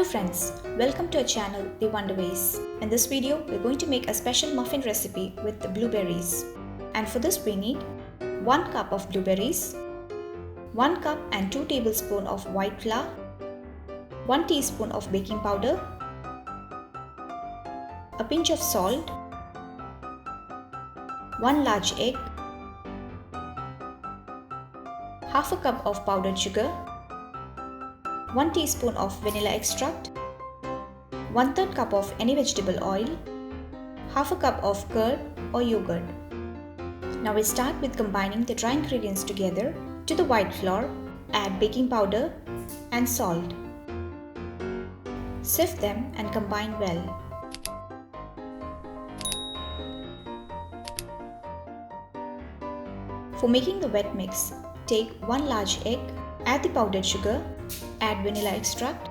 Hello friends, welcome to our channel The Wonderways. In this video, we're going to make a special muffin recipe with the blueberries. And for this we need 1 cup of blueberries, 1 cup and 2 tablespoons of white flour, 1 teaspoon of baking powder, a pinch of salt, 1 large egg, half a cup of powdered sugar, 1 teaspoon of vanilla extract, 1/3 cup of any vegetable oil, half a cup of curd or yogurt. Now we start with combining the dry ingredients together. To the white flour, add baking powder and salt. Sift them and combine well. For making the wet mix, take 1 large egg, add the powdered sugar, add vanilla extract,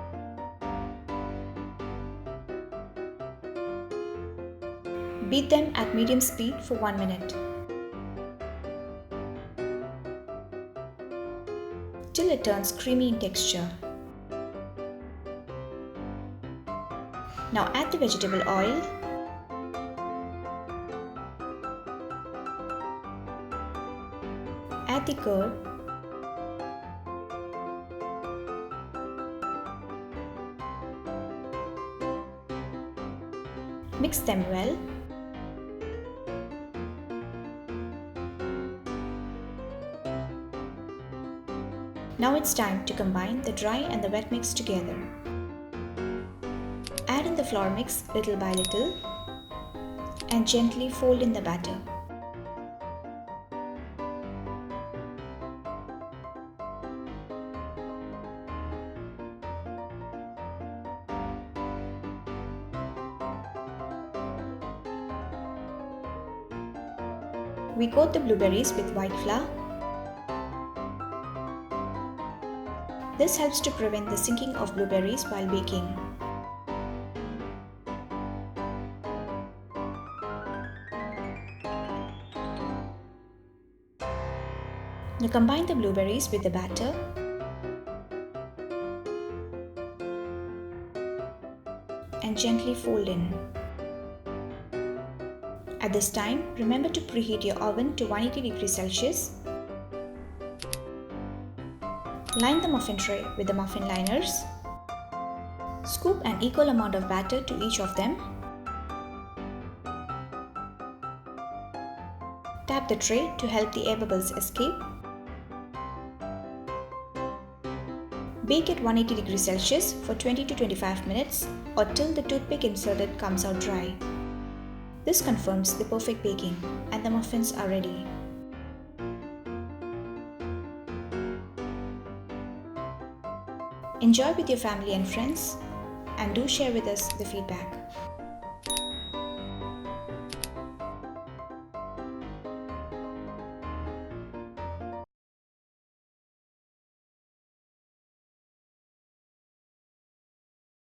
beat them at medium speed for 1 minute till it turns creamy in texture. Now add the vegetable oil, add the curd, mix them well. Now it's time to combine the dry and the wet mix together. Add in the flour mix little by little and gently fold in the batter. We coat the blueberries with white flour. This helps to prevent the sinking of blueberries while baking. Now combine the blueberries with the batter and gently fold in. At this time, remember to preheat your oven to 180 degrees Celsius. Line the muffin tray with the muffin liners. Scoop an equal amount of batter to each of them. Tap the tray to help the air bubbles escape. Bake at 180 degrees Celsius for 20 to 25 minutes or till the toothpick inserted comes out dry. This confirms the perfect baking and the muffins are ready. Enjoy with your family and friends and do share with us the feedback.